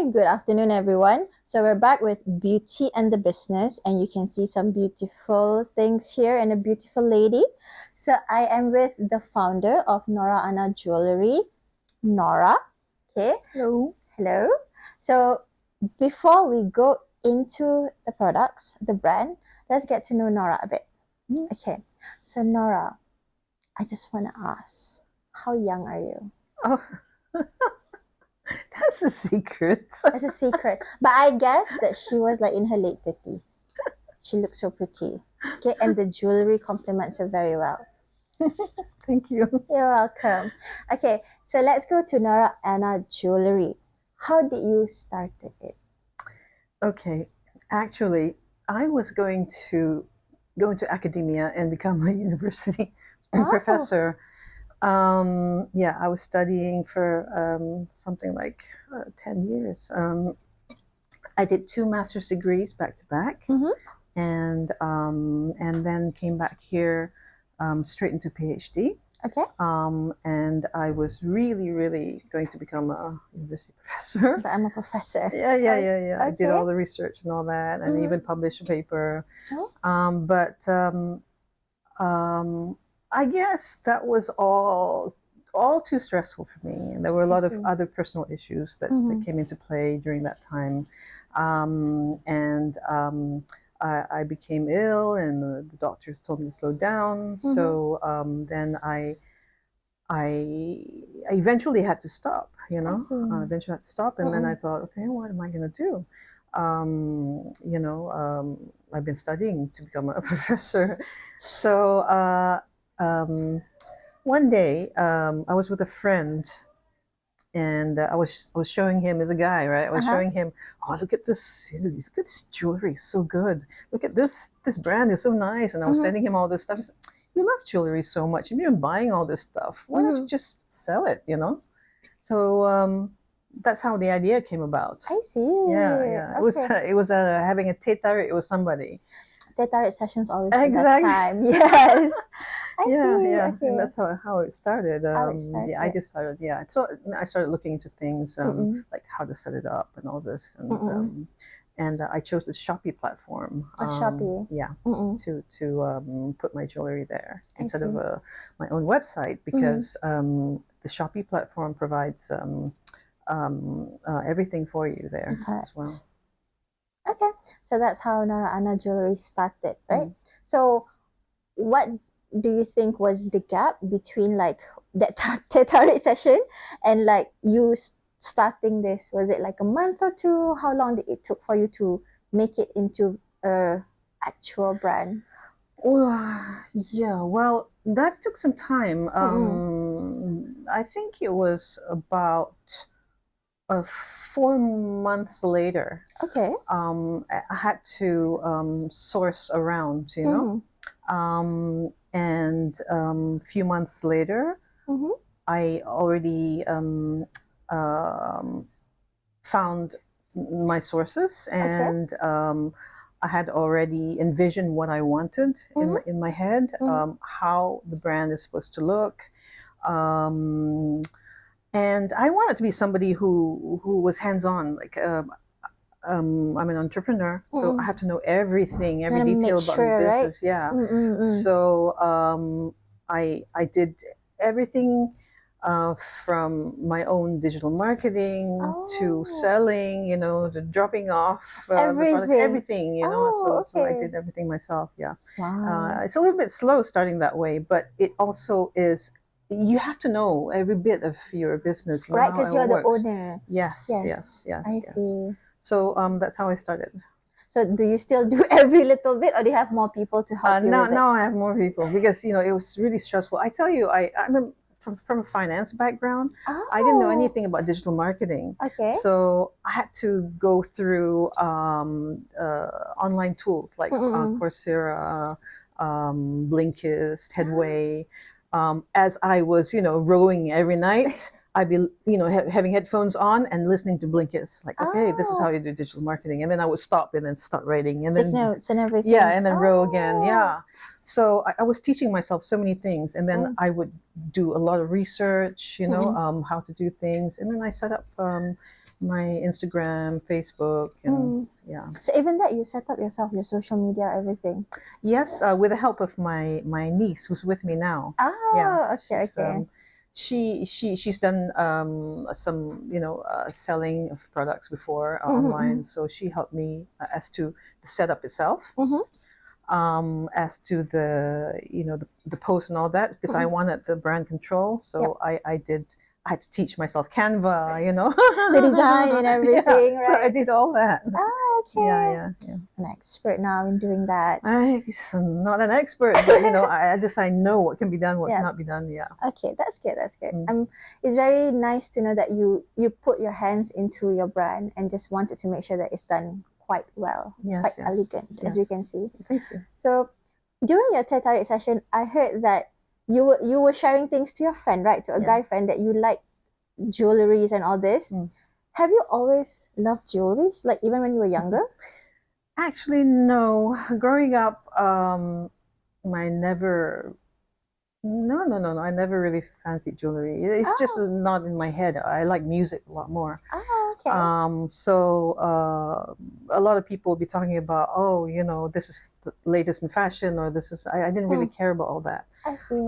Hi, good afternoon, everyone. So we're back with Beauty and the Business, and you can see some beautiful things here and a beautiful lady. So I am with the founder of Nora Ana Jewelry, Nora. Okay, Hello. hello. So before we go into the products, the brand, let's get to know Nora a bit. Okay, so Nora, I just want to ask, how young are you? Oh, that's a secret. It's a secret. But I guess that she was like in her late 50s. She looks so pretty. Okay, and the jewelry complements her very well. Thank you. You're welcome. Okay, so let's go to Nora Ana Jewelry. How did you start it? Okay, actually, I was going to go into academia and become a university Oh, professor. Yeah, I was studying for something like 10 years. I did two master's degrees back to back, mm-hmm. and then came back here straight into PhD. Okay. And I was really, really going to become a university professor. But I'm a professor. Yeah. I did Okay. all the research and all that, and even published a paper. Oh. But I guess that was all too stressful for me, and there were a lot of see. other personal issues that came into play during that time, and I became ill, and the doctors told me to slow down. So then I eventually had to stop. Eventually had to stop, and then I thought, okay, what am I going to do? I've been studying to become a professor. So one day, I was with a friend, and I was showing him, as a guy, right? I was showing him, oh, look at this jewelry, it's so good. Look at this brand is so nice, and I was sending him all this stuff. He said, you love jewelry so much, and you're buying all this stuff. Why don't you just sell it? So that's how the idea came about. I see. Yeah. It was having a tete with somebody. Tete sessions always the best Exactly. time. Yes. I see. Yeah, Okay. and that's how it started. How it started. Yeah, I just started. Yeah, so I started looking into things like how to set it up and all this, and I chose the Shopee platform. Shopee. Yeah, to put my jewelry there instead of see. my own website, because the Shopee platform provides everything for you there as well. Okay, so that's how Nora Ana Jewelry started, right? So what do you think was the gap between like that tarot session and like you starting this? Was it like a month or two? How long did it took for you to make it into a actual brand? Yeah, well, that took some time. I think it was about 4 months later. Okay. I had to source around, and a few months later, I already found my sources, and I had already envisioned what I wanted in my head, how the brand is supposed to look. And I wanted to be somebody who was hands-on. Like I'm an entrepreneur, so I have to know everything, every detail about the business. Right? Yeah. So I did everything from my own digital marketing to selling, the dropping off the products, everything, So I did everything myself. Yeah. Wow. It's a little bit slow starting that way, but it also is. You have to know every bit of your business, right? Because you're the owner. Yes. I see. So that's how I started. So do you still do every little bit, or do you have more people to help you with it? Now I have more people, because it was really stressful. I tell you, I'm from a finance background. I didn't know anything about digital marketing. Okay. So I had to go through online tools like Coursera, Blinkist, Headway. As I was, rowing every night, I'd be, having headphones on and listening to Blinkist. Like, okay, this is how you do digital marketing. And then I would stop and then start writing. And Take then notes and everything. Yeah, and then row again. Yeah. So I was teaching myself so many things. And then I would do a lot of research, how to do things. And then I set up, my Instagram, Facebook, and yeah. So even that you set up yourself, your social media, everything. Yes, with the help of my niece who's with me now. Oh, Yeah, okay, okay. She's done some selling of products before online, so she helped me as to the setup itself. As to the the post and all that, because I wanted the brand control, so I had to teach myself Canva, The design and everything, yeah, so I right? did all that. Oh, okay. Yeah. An expert now in doing that. I'm not an expert, but I know what can be done, what cannot be done. Yeah. Okay, that's good. That's good. It's very nice to know that you put your hands into your brand and just wanted to make sure that it's done quite well, quite elegant, as you can see. Thank you. So during your tete session, I heard that you were sharing things to your friend, right? To a guy friend, that you like jewelries and all this. Have you always loved jewelries, like even when you were younger? Actually, no. Growing up, I never. No. I never really fancied jewelry. It's just not in my head. I like music a lot more. Oh, okay. So a lot of people will be talking about, this is the latest in fashion, or this is. I didn't really care about all that. I see.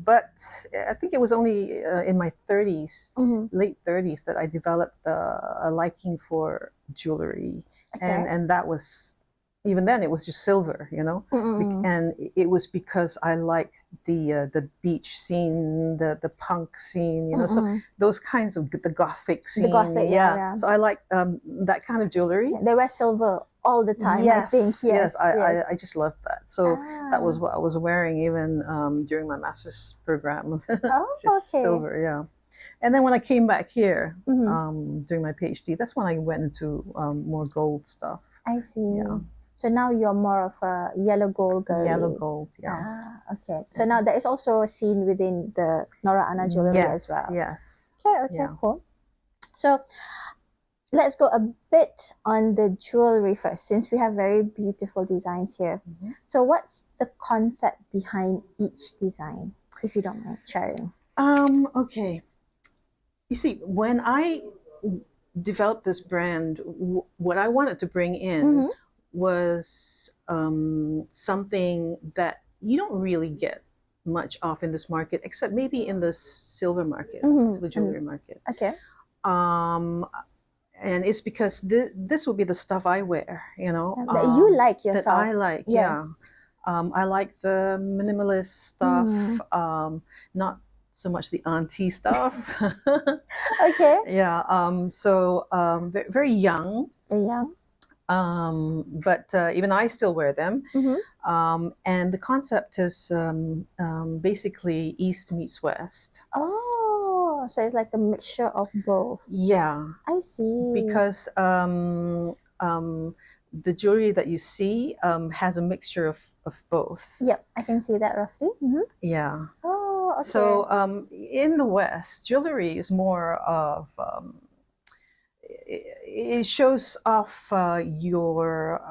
But I think it was only in my 30s, late 30s, that I developed a liking for jewelry, and that was. Even then, it was just silver, and it was because I liked the beach scene, the punk scene, so those kinds of the gothic scene. The gothic, yeah. So I like that kind of jewelry. They wear silver all the time. Yes, I think. Yes. I just loved that. So that was what I was wearing even during my master's program. Oh, just okay. silver, yeah. And then when I came back here during my PhD, that's when I went into more gold stuff. I see. Yeah. So now you're more of a yellow gold girl. Yellow gold, yeah. Okay. So now there is also a scene within the Nora Ana Jewelry as well. Yes. Okay, cool. So let's go a bit on the jewelry first, since we have very beautiful designs here. So what's the concept behind each design, if you don't mind sharing? Okay. You see, when I developed this brand, what I wanted to bring in was something that you don't really get much of in this market, except maybe in the silver market, the jewelry market. Okay. And it's because this will be the stuff I wear, that you like yourself. That I like, yes. I like the minimalist stuff, not so much the auntie stuff. Okay. Yeah. So very young. Very young. But even I still wear them. And the concept is basically East meets West. Oh, so it's like a mixture of both. Yeah. I see. Because the jewelry that you see has a mixture of both. Yep, I can see that roughly. Yeah. Oh, okay. So in the West, jewelry is more of it shows off your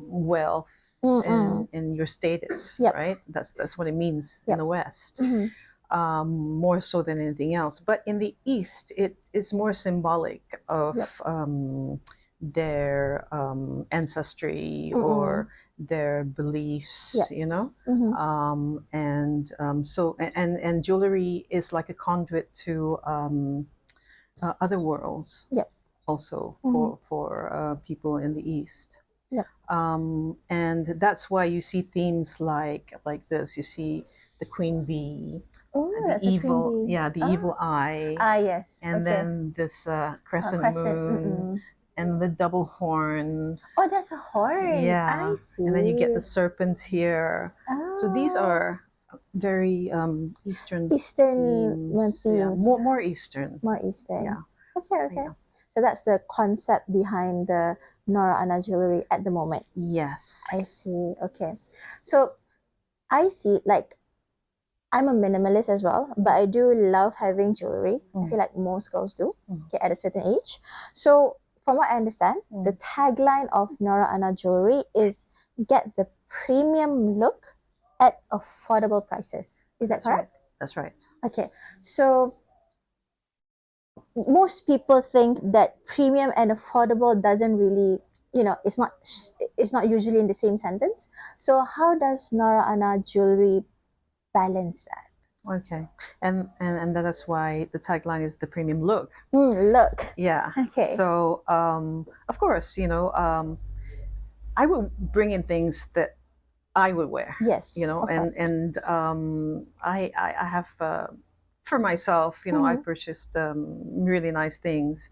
wealth and your status, right? That's what it means in the West, more so than anything else. But in the East, it is more symbolic of their ancestry or their beliefs, and jewelry is like a conduit to other worlds. Also for people in the East. And that's why you see themes like this. You see the queen bee, the evil, the evil eye. Yes. And then this crescent moon, and the double horn. Oh, that's a horn. Yeah. I see. And then you get the serpent here. So these are very Eastern themes. Yeah. More Eastern. More Eastern. Yeah. Okay. Yeah. So that's the concept behind the Nora Ana Jewelry at the moment. Yes. I see. Okay. So I see, like, I'm a minimalist as well, but I do love having jewelry. I feel like most girls do, at a certain age. So from what I understand, the tagline of Nora Ana Jewelry is get the premium look at affordable prices. Is that correct? Right. That's right. Okay. So most people think that premium and affordable doesn't really, it's not usually in the same sentence. So how does Nora Ana Jewelry balance that? Okay, and that's why the tagline is the premium look. Look. Yeah. Okay. So of course, I would bring in things that I would wear. Yes. I have for myself, I purchased really nice things,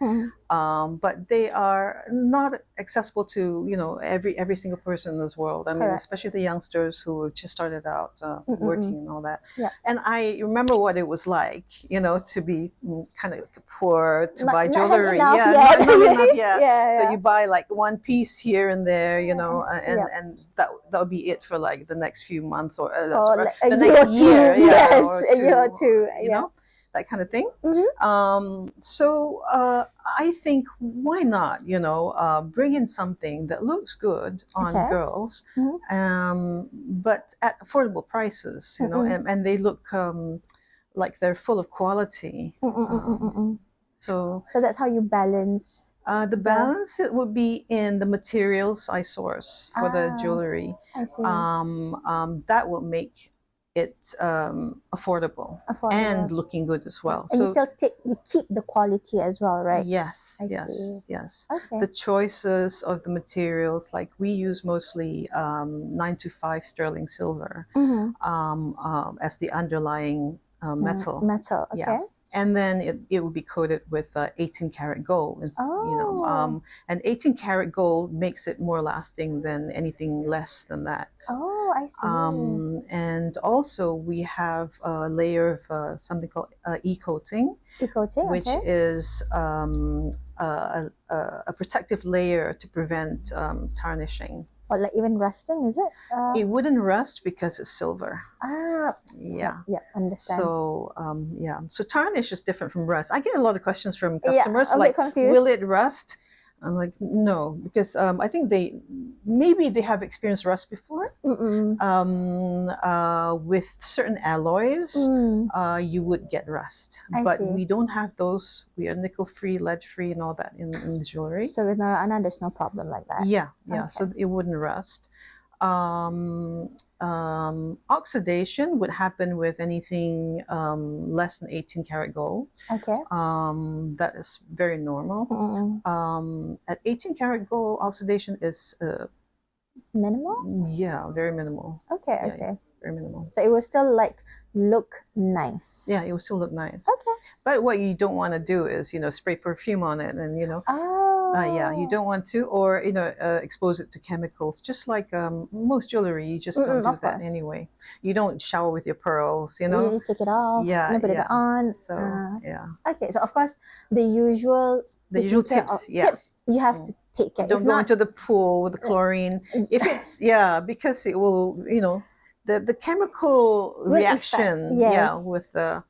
but they are not accessible to every single person in this world. I mean, Correct. especially the youngsters who just started out working and all that. Yeah. And I remember what it was like, to be kind of poor, to buy Not jewelry. enough Yeah, yet. not enough yet. Yeah, So yeah. you buy like one piece here and there, Yeah. and that would be it for like the next few months or Or like a the year next or year, two. yeah, Yes, or a year or two. you know, that kind of thing. Mm-hmm. So I think why not, bring in something that looks good on Okay. girls, Mm-hmm. but at affordable prices, and they look like they're full of quality. So that's how you balance. the balance it would be in the materials I source for the jewelry. I see. That will make it affordable and looking good as well. And you still you keep the quality as well, right? Yes, I yes, see. yes. Okay. The choices of the materials, like we use mostly 925 sterling silver as the underlying metal. Metal, okay. Yeah. And then it would be coated with 18 karat gold. And 18 karat gold makes it more lasting than anything less than that. Oh, I see. And also we have a layer of something called e-coating, which is a protective layer to prevent tarnishing. Or like even rusting, is it? It wouldn't rust because it's silver. Yeah. Yeah, understand. So so tarnish is different from rust. I get a lot of questions from customers like, will it rust? I'm like, no, because I think maybe they have experienced rust before. With certain alloys, you would get rust, but we don't have those. We are nickel free, lead free, and all that in the jewelry. So with Nora Ana, there's no problem like that. Yeah. So it wouldn't rust. Oxidation would happen with anything less than 18 karat gold. Okay. That is very normal. At 18 karat gold, oxidation is minimal. Yeah, very minimal. Okay. Yeah, okay. Very minimal. So it will still like look nice. Yeah, it will still look nice. Okay. But what you don't want to do is spray perfume on it and yeah, you don't want to, or expose it to chemicals. Just like most jewelry, you just don't do that anyway. You don't shower with your pearls, You take it off. Yeah, put it on. So yeah. Okay, so of course the usual tips. Tips you have to take care. Don't go into the pool with the chlorine. If it's because it will the chemical reaction with the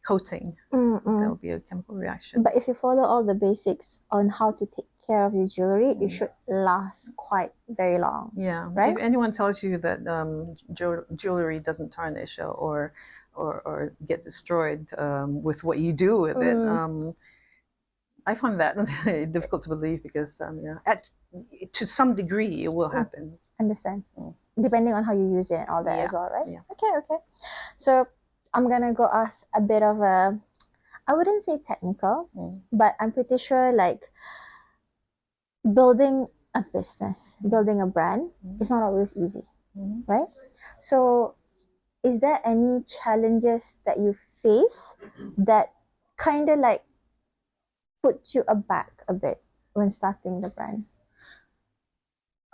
coating. There'll be a chemical reaction. But if you follow all the basics on how to take care of your jewelry, it should last quite very long. Yeah, right? If anyone tells you that jewelry doesn't tarnish or get destroyed with what you do with it, I find that difficult to believe because to some degree it will happen. Understand. Depending on how you use it and all that as well, right? Yeah. Okay. So I'm gonna go ask a bit of I wouldn't say technical, but I'm pretty sure like building a business, building a brand, is not always easy, right? So is there any challenges that you face that kind of like put you aback a bit when starting the brand?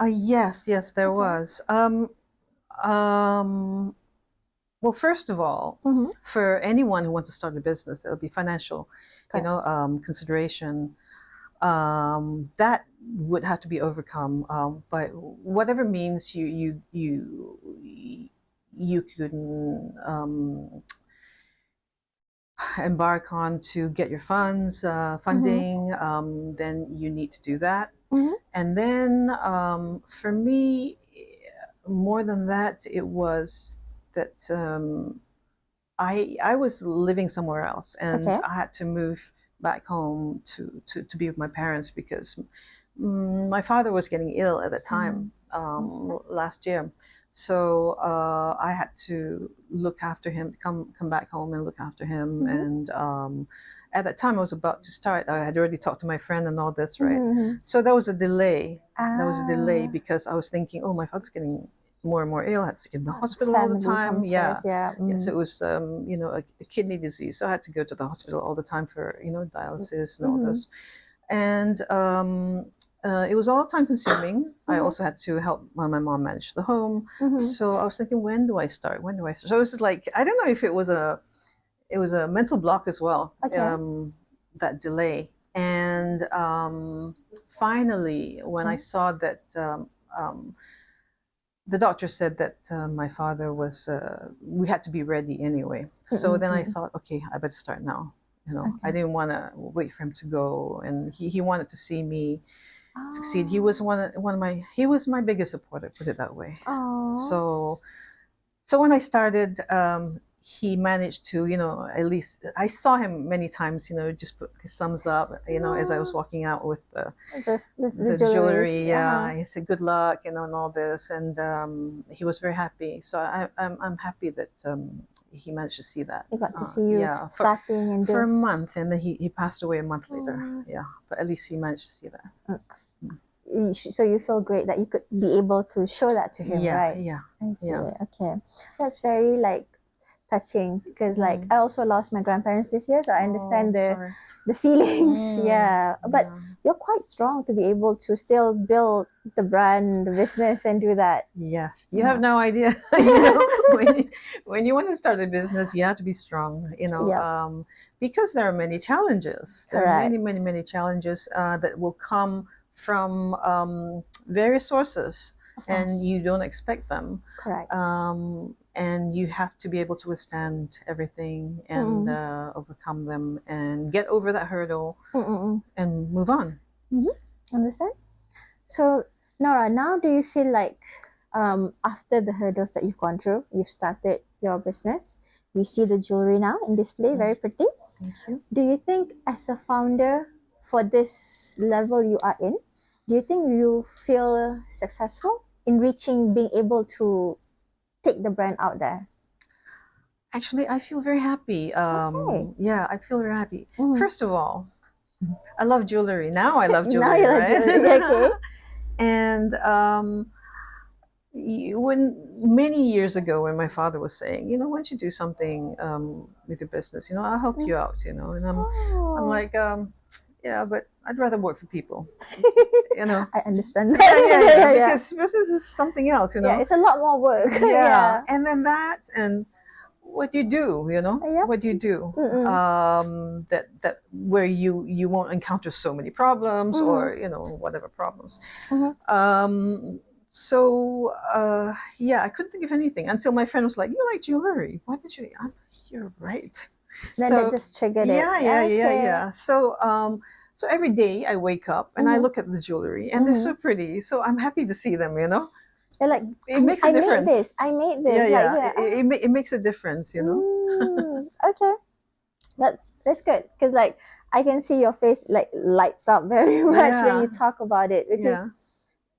Yes, there was. Well, first of all, for anyone who wants to start a business, it'll be financial, consideration. That would have to be overcome by whatever means you can embark on to get your funding. Then you need to do that. And then for me, more than that, it was that I was living somewhere else, and Okay. I had to move back home to be with my parents because my father was getting ill at the time last year. So I had to look after him, come back home and look after him. And at that time, I was about to start. I had already talked to my friend and all this, right? So there was a delay. There was a delay because I was thinking, oh, my father's getting more and more ill. I had to get in the hospital all the Family time. comes Yeah. first, yeah. Yes, it was, a kidney disease. So I had to go to the hospital all the time for, dialysis and all this. And it was all time consuming. I also had to help my mom manage the home. So I was thinking, when do I start? When do I start? So it was like, I don't know if it was a mental block as well. Okay. That delay. And finally, when I saw that the doctor said that my father was, we had to be ready anyway. So then I thought, okay, I better start now. I didn't want to wait for him to go, and he wanted to see me succeed. He was he was my biggest supporter, put it that way. So when I started, he managed to, at least I saw him many times, just put his thumbs up, as I was walking out with the jewelry. Yeah, he said good luck, and all this, and he was very happy. So I'm happy that he managed to see that. He got to see you starting and for a month, and then he passed away a month later. Yeah, but at least he managed to see that. So you feel great that you could be able to show that to him, right? Yeah. I see. Okay, that's very touching because I also lost my grandparents this year, so I understand the feelings. Yeah, but you're quite strong to be able to still build the brand, the business, and do that. Yes, you have no idea. When you want to start a business, you have to be strong. Because there are many challenges. There are many challenges that will come from various sources, and you don't expect them. Correct. And you have to be able to withstand everything and overcome them and get over that hurdle and move on. Understand? So, Nora, now do you feel like after the hurdles that you've gone through, you've started your business, we see the jewelry now in display, very pretty. Thank you. Do you think as a founder for this level you are in, do you think you feel successful in being able to take the brand out there? Actually, I feel very happy. Okay. Yeah, I feel very happy. First of all, I love jewelry. Now I love jewelry. Now you love jewelry, okay. And when many years ago, when my father was saying, why don't you do something with your business? I'll help you out. And I'm like, yeah, but I'd rather work for people. I understand that. Yeah. Because business is something else. Yeah, it's a lot more work. Yeah. And then that and what you do, what you do, that where you won't encounter so many problems or whatever problems. So yeah, I couldn't think of anything until my friend was like, "You like jewelry? Why did you?" You're right. Then that just triggered it. Yeah. So every day I wake up and I look at the jewelry and they're so pretty. So I'm happy to see them. They're like, it makes a difference. I made this. Yeah. It makes a difference. Okay, that's good because I can see your face lights up very much when you talk about it because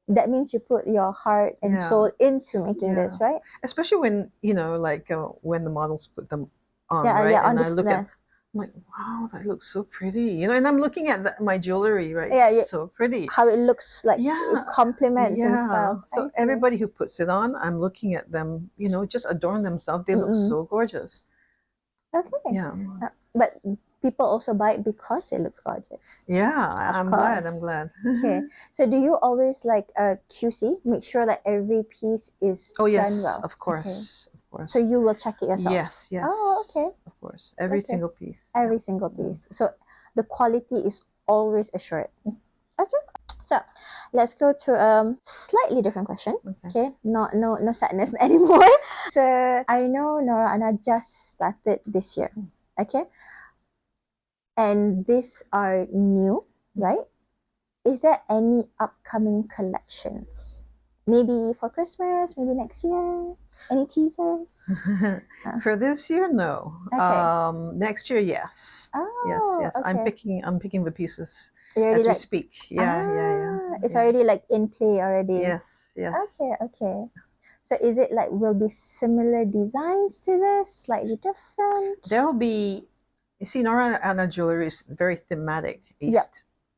that means you put your heart and soul into making this, right? Especially when when the models put them on, right? And I look at, I'm like, wow, that looks so pretty, and I'm looking at my jewelry, right? Yeah, so pretty. How it looks like, it complements and stuff. So everybody who puts it on, I'm looking at them, just adorn themselves. They look so gorgeous. Okay. Yeah. But people also buy it because it looks gorgeous. Yeah, I'm glad. Okay. So do you always QC, make sure that every piece is done well? Of course. Okay. Of course. So you will check it yourself? Yes. Oh, okay. Of course. Every single piece. Every single piece. So the quality is always assured. Okay. So let's go to a slightly different question. Okay. No sadness anymore. So I know Nora Ana just started this year. Okay. And these are new, right? Is there any upcoming collections? Maybe for Christmas, maybe next year? Any teasers? For this year, no. Okay. Next year, yes. Yes, Oh, yes. okay. I'm picking the pieces You're already as we like, speak. Yeah, yeah, yeah, it's yeah. already like in play already. Yes, yes. Okay, okay. So is it like will be similar designs to this, slightly different? There'll be, you see, Nora Ana Jewelry is very thematic. Yep.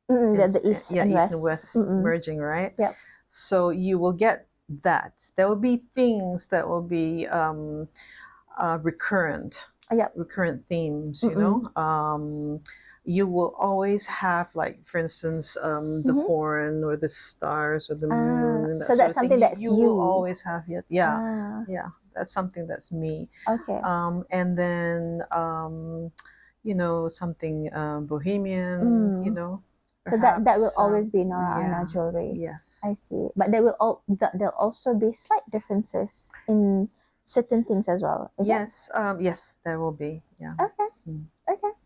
The east Yeah, and east west. and west merging, right? Yep. So you will get that. There will be things that will be recurrent. Yep. Recurrent themes, you know. You will always have, like, for instance, the horn or the stars or the moon, and that so sort that's of thing. something that's You will always have, yeah, Ah. yeah. That's something that's me. Okay. And then you know, something bohemian, you know. So that will Perhaps, always be Nora yeah, Ana Jewelry. yes. I see. But there'll also be slight differences in certain things as well. Is it? Yes, yes, there will be. Yeah. Okay. Mm.